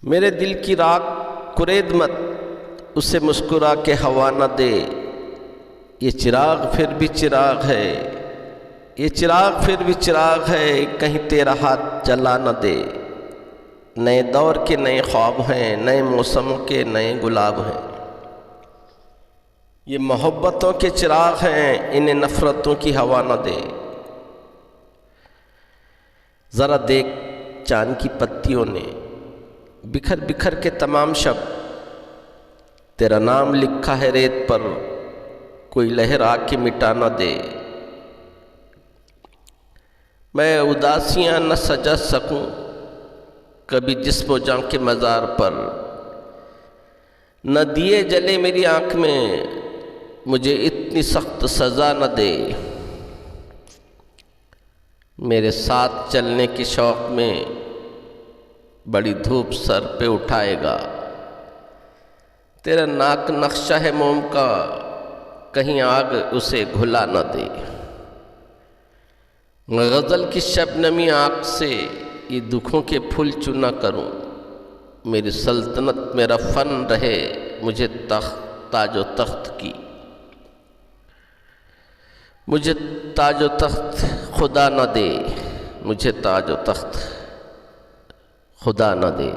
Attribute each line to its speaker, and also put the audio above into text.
Speaker 1: मेरे दिल की राख कुरेद मत, उसे मुस्कुरा के हवा न दे। ये चिराग फिर भी चिराग है, ये चिराग फिर भी चिराग है, कहीं तेरा हाथ जला न दे। नए दौर के नए ख्वाब हैं, नए मौसम के नए गुलाब हैं। ये मोहब्बतों के चिराग हैं, इन्हें नफ़रतों की हवा न दे। ज़रा देख चांद की पत्तियों ने बिखर बिखर के तमाम शब्द, तेरा नाम लिखा है रेत पर, कोई लहर आके मिटा न दे। मैं उदासियां न सजा सकूं कभी जिस्म जां के मज़ार पर, न दिए जले मेरी आँख में, मुझे इतनी सख्त सज़ा न दे। मेरे साथ चलने के शौक़ में बड़ी धूप सर पे उठाएगा। तेरा नाक नक्शा है मोम का, कहीं आग उसे घुला न दे। गज़ल की शबनमी आँख से ये दुखों के फूल चुना करूं। मेरी सल्तनत मेरा फ़न रहे, मुझे ताजो तख्त की। मुझे ताजो तख्त खुदा न दे, मुझे ताजो तख्त खुदा न दे।